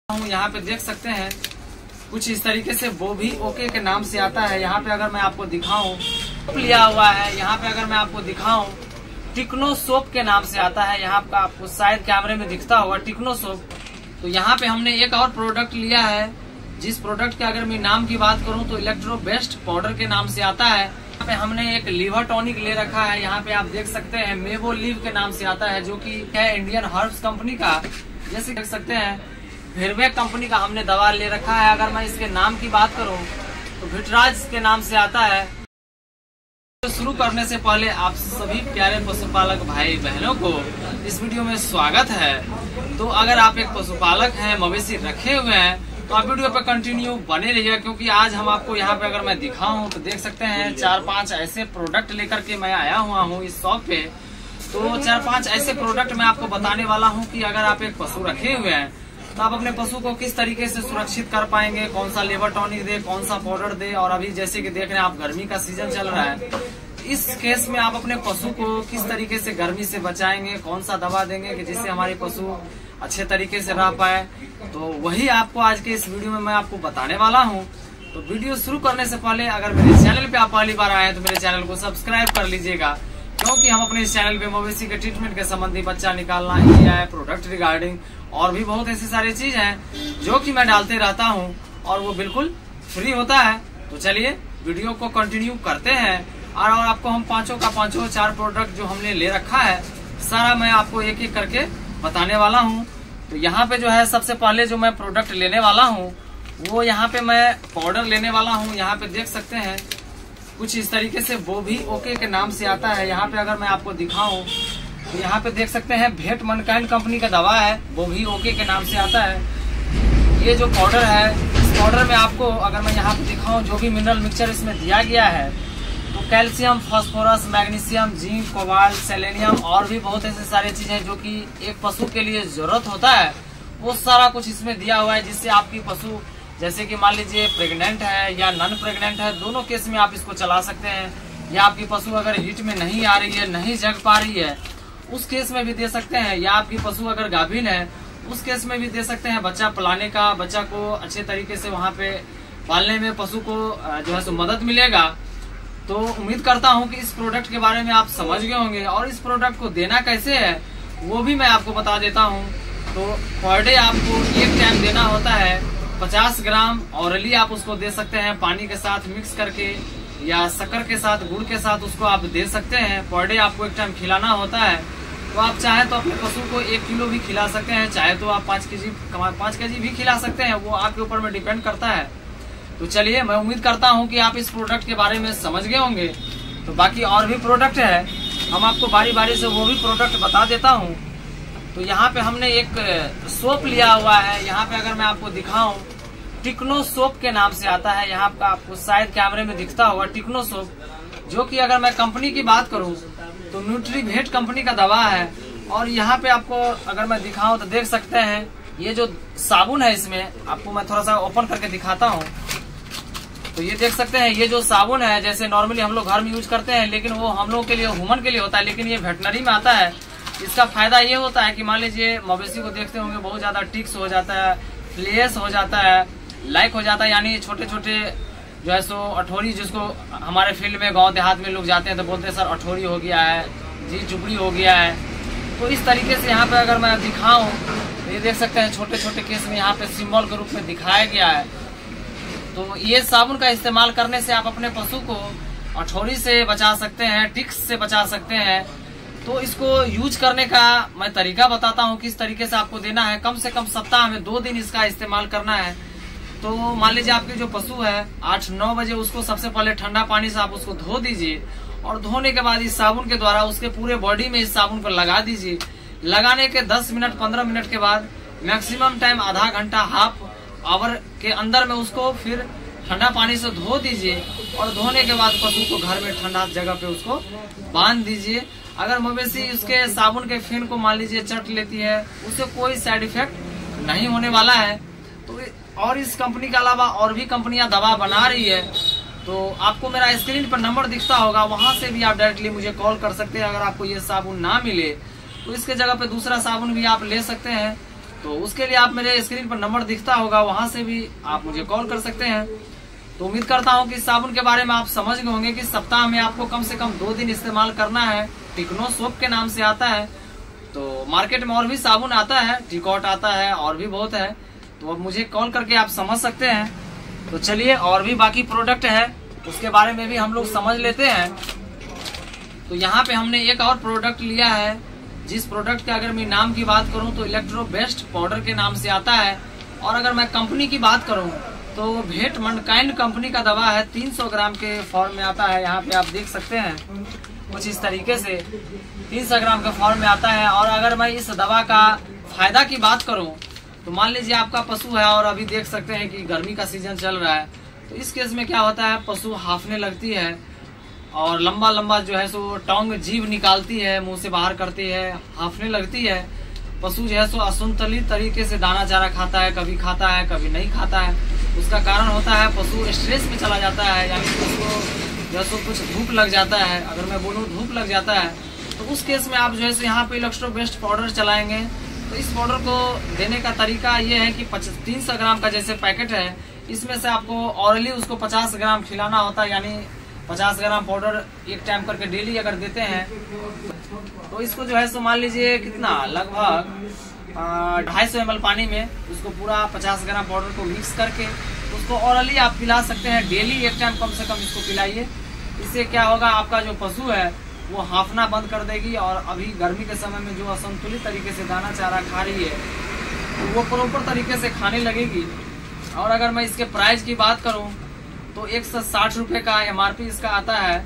यहाँ पे देख सकते हैं कुछ इस तरीके से वो भी ओके के नाम से आता है। यहाँ पे अगर मैं आपको दिखाऊं लिया हुआ है, यहाँ पे अगर मैं आपको दिखाऊं टिक्नो सोप के नाम से आता है। यहाँ का आपको शायद कैमरे में दिखता होगा टिक्नो सोप। तो यहाँ पे हमने एक और प्रोडक्ट लिया है, जिस प्रोडक्ट के अगर मैं नाम की बात करूँ तो इलेक्ट्रो बेस्ट पाउडर के नाम से आता है। यहाँ पे हमने एक लीवर टॉनिक ले रखा है, यहाँ पे आप देख सकते हैं मेवो लीव के नाम से आता है, जो कि है इंडियन हर्ब्स कंपनी का। जैसे देख सकते हैं भिरवेक कंपनी का हमने दवा ले रखा है। अगर मैं इसके नाम की बात करूं तो भिटराज के नाम से आता है। तो शुरू करने से पहले आप सभी प्यारे पशुपालक भाई बहनों को इस वीडियो में स्वागत है। तो अगर आप एक पशुपालक हैं, मवेशी रखे हुए हैं, तो आप वीडियो पे कंटिन्यू बने रहिए, क्योंकि आज हम आपको यहाँ पे अगर मैं दिखाऊं तो देख सकते हैं 4-5 ऐसे प्रोडक्ट लेकर के मैं आया हुआ हूँ इस शॉप पे। तो 4-5 ऐसे प्रोडक्ट मैं आपको बताने वाला हूँ कि अगर आप एक पशु रखे हुए हैं तो आप अपने पशु को किस तरीके से सुरक्षित कर पाएंगे, कौन सा लीवर टॉनिक दे, कौन सा पाउडर दे। और अभी जैसे कि देख रहे हैं आप गर्मी का सीजन चल रहा है, इस केस में आप अपने पशु को किस तरीके से गर्मी से बचाएंगे, कौन सा दवा देंगे कि जिससे हमारे पशु अच्छे तरीके से रह पाए। तो वही आपको आज के इस वीडियो में मैं आपको बताने वाला हूँ। तो वीडियो शुरू करने से पहले अगर मेरे चैनल पे आप पहली बार आए तो मेरे चैनल को सब्सक्राइब कर लीजिएगा, क्योंकि हम अपने इस चैनल पे मवेशी के ट्रीटमेंट के संबंधी, बच्चा निकालना, ईआई, प्रोडक्ट रिगार्डिंग और भी बहुत ऐसी सारी चीज हैं जो कि मैं डालते रहता हूं और वो बिल्कुल फ्री होता है। तो चलिए वीडियो को कंटिन्यू करते हैं और आपको हम पांचों का पांचों 4 प्रोडक्ट जो हमने ले रखा है सारा मैं आपको एक एक करके बताने वाला हूं। तो यहाँ पे जो है सबसे पहले जो मैं प्रोडक्ट लेने वाला हूँ वो यहाँ पे मैं पाउडर लेने वाला हूँ। यहाँ पे देख सकते हैं कुछ इस तरीके से वो भी ओके के नाम से आता है। यहाँ पे अगर मैं आपको दिखाऊं तो यहाँ पे देख सकते हैं भेट मनकाइंड कंपनी का दवा है, वो भी ओके के नाम से आता है। ये जो पाउडर है, इस पाउडर में आपको अगर मैं यहाँ पे दिखाऊं जो भी मिनरल मिक्सचर इसमें दिया गया है तो calcium, phosphorus, magnesium, zinc, cobalt, selenium और भी बहुत ऐसे सारी चीजें जो कि एक पशु के लिए जरूरत होता है, वो सारा कुछ इसमें दिया हुआ है, जिससे आपकी पशु जैसे कि मान लीजिए प्रेग्नेंट है या नॉन प्रेग्नेंट है, दोनों केस में आप इसको चला सकते हैं। या आपकी पशु अगर हीट में नहीं आ रही है, नहीं जग पा रही है, उस केस में भी दे सकते हैं। या आपकी पशु अगर गाभिन है, उस केस में भी दे सकते हैं। बच्चा पलाने का, बच्चा को अच्छे तरीके से वहाँ पे पालने में पशु को जो है सो मदद मिलेगा। तो उम्मीद करता हूँ कि इस प्रोडक्ट के बारे में आप समझ गए होंगे और इस प्रोडक्ट को देना कैसे है वो भी मैं आपको बता देता हूँ। तो पर डे आपको एक टाइम देना होता है 50 ग्राम ऑरली आप उसको दे सकते हैं, पानी के साथ मिक्स करके या शक्कर के साथ, गुड़ के साथ उसको आप दे सकते हैं। पर डे आपको एक टाइम खिलाना होता है। तो आप चाहे तो अपने पशु को 1 किलो भी खिला सकते हैं, चाहे तो आप 5 केजी भी खिला सकते हैं, वो आपके ऊपर में डिपेंड करता है। तो चलिए, मैं उम्मीद करता हूँ कि आप इस प्रोडक्ट के बारे में समझ गए होंगे। तो बाकी और भी प्रोडक्ट है, हम आपको बारी बारी से वो भी प्रोडक्ट बता देता हूँ। तो यहाँ पे हमने एक सोप लिया हुआ है, यहाँ पे अगर मैं आपको दिखाऊं टिक्नो सोप के नाम से आता है। यहाँ का आपको शायद कैमरे में दिखता होगा टिक्नो सोप, जो कि अगर मैं कंपनी की बात करूं तो न्यूट्रीवेट कंपनी का दवा है। और यहाँ पे आपको अगर मैं दिखाऊं तो देख सकते हैं ये जो साबुन है, इसमें आपको मैं थोड़ा सा ओपन करके दिखाता हूँ। तो ये देख सकते हैं ये जो साबुन है, जैसे नॉर्मली हम लोग घर में यूज करते हैं, लेकिन वो हम लोग के लिए, ह्यूमन के लिए होता है, लेकिन ये वेटनरी में आता है। इसका फायदा ये होता है कि मान लीजिए मवेशी को देखते होंगे बहुत ज्यादा टिक्स हो जाता है, फ्लेस हो जाता है, लाइक हो जाता है, यानी छोटे छोटे जो है सो अठोरी, जिसको हमारे फील्ड में गांव देहात में लोग जाते हैं तो बोलते हैं सर अठोरी हो गया है जी, चुपड़ी हो गया है। तो इस तरीके से यहाँ पे अगर मैं दिखाऊं तो ये देख सकते हैं छोटे छोटे केस में यहाँ पे सिंबल के रूप में दिखाया गया है। तो ये साबुन का इस्तेमाल करने से आप अपने पशु को अठोरी से बचा सकते हैं, टिक्स से बचा सकते हैं। तो इसको यूज करने का मैं तरीका बताता हूँ, किस तरीके से आपको देना है। कम से कम सप्ताह में 2 दिन इसका इस्तेमाल करना है। तो मान लीजिए आपके जो पशु है 8-9 बजे उसको सबसे पहले ठंडा पानी से आप उसको धो दीजिए, और धोने के बाद इस साबुन के द्वारा उसके पूरे बॉडी में इस साबुन को लगा दीजिए। लगाने के 10 मिनट 15 मिनट के बाद मैक्सिमम टाइम आधा घंटा, हाफ आवर के अंदर में उसको फिर ठंडा पानी से धो दीजिए। और धोने के बाद पशु को घर में ठंडा जगह पे उसको बांध दीजिए। अगर मवेशी उसके साबुन के फिन को मान लीजिए चट लेती है, उससे कोई साइड इफेक्ट नहीं होने वाला है। तो और इस कंपनी के अलावा और भी कंपनियां दवा बना रही है, तो आपको मेरा स्क्रीन पर नंबर दिखता होगा, वहां से भी आप डायरेक्टली मुझे कॉल कर सकते हैं। अगर आपको ये साबुन ना मिले तो इसके जगह पे दूसरा साबुन भी आप ले सकते हैं। तो उसके लिए आप मेरे स्क्रीन पर नंबर दिखता होगा, वहां से भी आप मुझे कॉल कर सकते हैं। तो उम्मीद करता हूं कि साबुन के बारे में आप समझ गए होंगे कि सप्ताह में आपको कम से कम 2 दिन इस्तेमाल करना है। टिक्नो सोप के नाम से आता है। तो मार्केट में और भी साबुन आता है, टिकॉट आता है और भी बहुत है। तो अब मुझे कॉल करके आप समझ सकते हैं। तो चलिए और भी बाकी प्रोडक्ट है उसके बारे में भी हम लोग समझ लेते हैं। तो यहाँ पे हमने एक और प्रोडक्ट लिया है, जिस प्रोडक्ट के अगर मैं नाम की बात करूँ तो इलेक्ट्रो बेस्ट पाउडर के नाम से आता है। और अगर मैं कंपनी की बात करूँ तो भेट मनकाइंड कंपनी का दवा है। 300 ग्राम के फॉर्म में आता है। यहाँ पे आप देख सकते हैं कुछ इस तरीके से 300 ग्राम के फॉर्म में आता है। और अगर मैं इस दवा का फायदा की बात करूं तो मान लीजिए आपका पशु है और अभी देख सकते हैं कि गर्मी का सीजन चल रहा है। तो इस केस में क्या होता है, पशु हाफने लगती है और लंबा लंबा जो है सो टोंग जीभ निकालती है, मुंह से बाहर करती है, हाफने लगती है। पशु जो है सो असंतुलित तरीके से दाना चारा खाता है, कभी खाता है कभी नहीं खाता है। उसका कारण होता है पशु स्ट्रेस में चला जाता है, यानी उसको जो है कुछ धूप लग जाता है। अगर मैं बोलूँ धूप लग जाता है तो उस केस में आप जो है यहाँ पे इलेक्ट्रो बेस्ट पाउडर चलाएंगे। तो इस पाउडर को देने का तरीका ये है कि 300 ग्राम का जैसे पैकेट है, इसमें से आपको ऑरली उसको 50 ग्राम खिलाना होता है। यानी 50 ग्राम पाउडर एक टाइम करके डेली अगर देते हैं तो इसको जो है सो मान लीजिए कितना लगभग 250 ml पानी में उसको पूरा 50 ग्राम पाउडर को मिक्स करके उसको ऑरली आप पिला सकते हैं। डेली एक टाइम कम से कम इसको पिलाइए। इससे क्या होगा, आपका जो पशु है वो हाफना बंद कर देगी और अभी गर्मी के समय में जो असंतुलित तरीके से दाना चारा खा रही है तो वो प्रॉपर तरीके से खाने लगेगी। और अगर मैं इसके प्राइस की बात करूं तो 160 रुपये का MRP इसका आता है।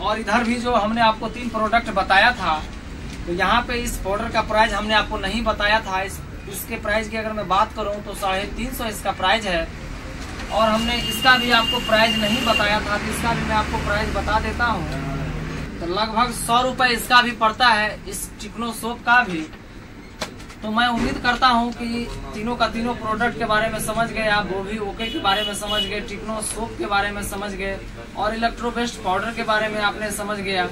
और इधर भी जो हमने आपको 3 प्रोडक्ट बताया था, तो यहाँ पे इस पाउडर का प्राइस हमने आपको नहीं बताया था। इसके प्राइस की अगर मैं बात करूँ तो 350 इसका प्राइस है। और हमने इसका भी आपको प्राइस नहीं बताया था, तो इसका भी मैं आपको प्राइस बता देता हूँ। तो लगभग 100 रुपये इसका भी पड़ता है, इस टिक्नो सोप का भी। तो मैं उम्मीद करता हूँ कि तीनों का तीनों प्रोडक्ट के बारे में समझ गए आप। वो भी ओके के बारे में समझ गए, टिक्नो सोप के बारे में समझ गए और इलेक्ट्रो बेस्ट पाउडर के बारे में आपने समझ गया।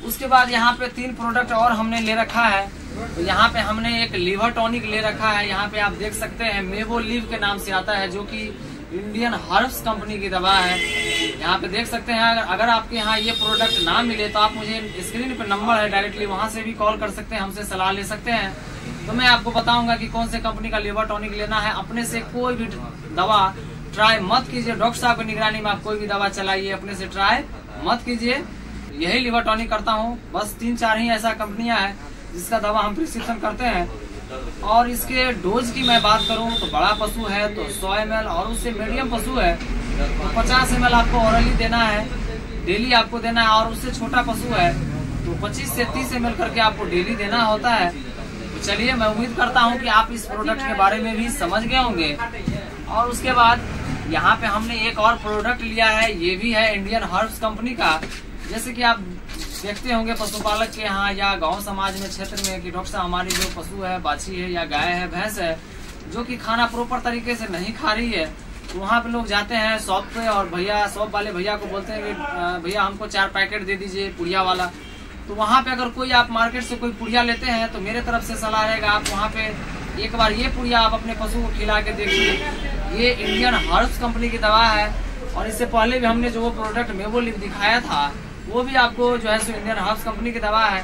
उसके बाद यहाँ पे 3 प्रोडक्ट और हमने ले रखा है। तो यहाँ पे हमने एक लिवर टॉनिक ले रखा है। यहाँ पे आप देख सकते हैं मेवो लिव के नाम से आता है, जो कि इंडियन हर्ब्स कंपनी की दवा है। यहाँ पे देख सकते हैं। अगर आपके यहाँ ये प्रोडक्ट ना मिले तो आप मुझे स्क्रीन पे नंबर है, डायरेक्टली वहाँ से भी कॉल कर सकते हैं, हमसे सलाह ले सकते हैं। तो मैं आपको बताऊंगा कि कौन से कंपनी का लिवर टॉनिक लेना है। अपने से कोई भी दवा ट्राई मत कीजिए। डॉक्टर साहब की निगरानी में आप कोई भी दवा चलाइए, अपने से ट्राई मत कीजिए। यही लिवर टॉनिक करता हूँ, बस 3-4 ही ऐसा कंपनियां हैं जिसका दवा हम प्रिस्क्रिप्शन करते हैं। और इसके डोज की मैं बात करूं तो बड़ा पशु है तो 100 ml और उससे मीडियम पशु है तो 50 ml आपको ऑरली देना है, डेली आपको देना है। और उससे छोटा पशु है तो 25 से 30 ml करके आपको डेली देना होता है। तो चलिए, मैं उम्मीद करता हूं कि आप इस प्रोडक्ट के बारे में भी समझ गए होंगे। और उसके बाद यहाँ पे हमने एक और प्रोडक्ट लिया है, ये भी है इंडियन हर्ब्स कंपनी का। जैसे कि आप देखते होंगे पशुपालक के यहाँ या गांव समाज में क्षेत्र में कि डॉक्टर साहब हमारी जो पशु है, बाछी है या गाय है, भैंस है, जो कि खाना प्रॉपर तरीके से नहीं खा रही है, तो वहाँ पे लोग जाते हैं शॉप पे और भैया शॉप वाले भैया को बोलते हैं कि भैया हमको 4 पैकेट दे दीजिए पुड़िया वाला। तो वहाँ पे अगर कोई आप मार्केट से कोई पुड़िया लेते हैं तो मेरे तरफ से सलाह रहेगा आप वहाँ पे एक बार ये पुड़िया आप अपने पशु को खिला के देखिए। ये इंडियन हर्ब्स कंपनी की दवा है। और इससे पहले भी हमने जो वो प्रोडक्ट मेवो लिव दिखाया था वो भी आपको जो है सो इंडियन हर्ब्स कंपनी की दवा है।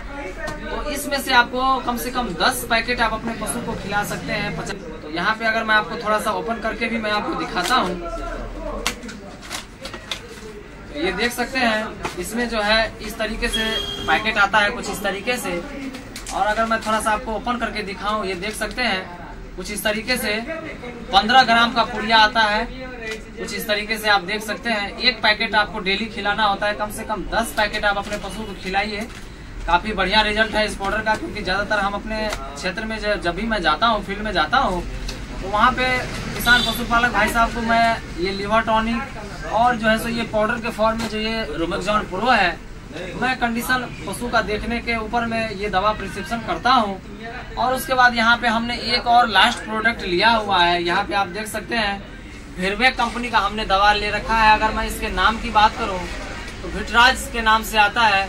तो इसमें से आपको कम से कम 10 पैकेट आप अपने पशु को खिला सकते हैं। तो यहाँ पे अगर मैं आपको थोड़ा सा ओपन करके भी मैं आपको दिखाता हूँ, तो ये देख सकते हैं इसमें जो है इस तरीके से पैकेट आता है, कुछ इस तरीके से। और अगर मैं थोड़ा सा आपको ओपन करके दिखाऊं, ये देख सकते हैं कुछ इस तरीके से 15 ग्राम का पुड़िया आता है। कुछ इस तरीके से आप देख सकते हैं। एक पैकेट आपको डेली खिलाना होता है, कम से कम 10 पैकेट आप अपने पशु को खिलाइए। काफी बढ़िया रिजल्ट है इस पाउडर का, क्योंकि ज्यादातर हम अपने क्षेत्र में जब भी मैं जाता हूँ, फील्ड में जाता हूँ, तो वहाँ पे किसान पशुपालक भाई साहब को मैं ये लिवर टॉनिक और जो है सो ये पाउडर के फॉर्म में जो ये रोमेक्सॉन प्रो है, मैं कंडीशन पशु का देखने के ऊपर में ये दवा प्रिस्क्रिप्शन करता हूँ। और उसके बाद यहाँ पे हमने एक और लास्ट प्रोडक्ट लिया हुआ है। यहाँ पे आप देख सकते हैं भिरवेक कंपनी का हमने दवा ले रखा है। अगर मैं इसके नाम की बात करूँ तो विटराज के नाम से आता है,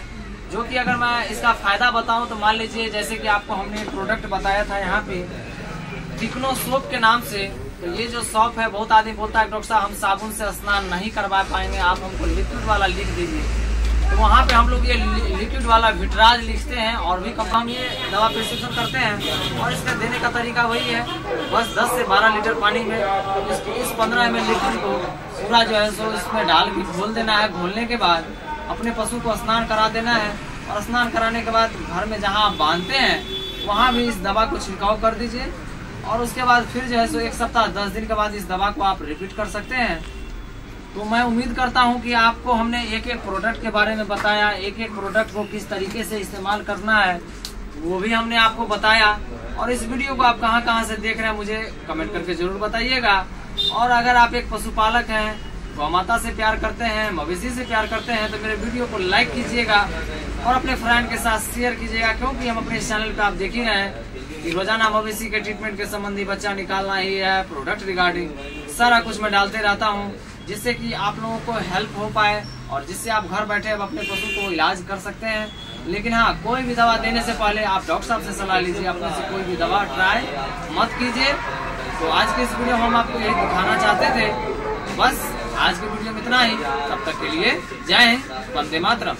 जो कि अगर मैं इसका फायदा बताऊं तो मान लीजिए जैसे कि आपको हमने एक प्रोडक्ट बताया था यहाँ पे, टिक्नो सोप के नाम से। तो ये जो शॉप है, बहुत आदमी बोलता है डॉक्टर साहब हम साबुन से स्नान नहीं करवा पाएंगे, आप हमको लिक्विड वाला लिख दीजिए। तो वहाँ पे हम लोग ये लिक्विड वाला विटराज लिखते हैं और भी कम हम ये दवा प्रिस्क्रिप्शन करते हैं। और इसका देने का तरीका वही है, बस 10 से 12 लीटर पानी में इस 15 ml लिक्विड को पूरा जो है सो इसमें डाल के घोल देना है। घोलने के बाद अपने पशु को स्नान करा देना है और स्नान कराने के बाद घर में जहाँ आप बांधते हैं वहाँ भी इस दवा को छिड़काव कर दीजिए। और उसके बाद फिर जो है सो 1 सप्ताह 10 दिन के बाद इस दवा को आप रिपीट कर सकते हैं। तो मैं उम्मीद करता हूं कि आपको हमने एक एक प्रोडक्ट के बारे में बताया, एक एक प्रोडक्ट को किस तरीके से इस्तेमाल करना है वो भी हमने आपको बताया। और इस वीडियो को आप कहां से देख रहे हैं मुझे कमेंट करके जरूर बताइएगा। और अगर आप एक पशुपालक हैं, गौ माता से प्यार करते हैं, मवेशी से प्यार करते हैं, तो मेरे वीडियो को लाइक कीजिएगा और अपने फ्रेंड के साथ शेयर कीजिएगा। क्योंकि हम अपने इस चैनल पे आप देख ही रहे हैं कि रोजाना मवेशी के ट्रीटमेंट के संबंधी, बच्चा निकालना ही है, प्रोडक्ट रिगार्डिंग सारा कुछ मैं डालते रहता हूँ, जिससे कि आप लोगों को हेल्प हो पाए और जिससे आप घर बैठे अब अपने पशु को इलाज कर सकते हैं। लेकिन हाँ, कोई भी दवा देने से पहले आप डॉक्टर साहब से सलाह लीजिए, अपने से कोई भी दवा ट्राई मत कीजिए। तो आज के इस वीडियो में हम आपको यही दिखाना चाहते थे। बस आज के वीडियो में इतना ही। तब तक के लिए जय हिंद, वंदे मातरम।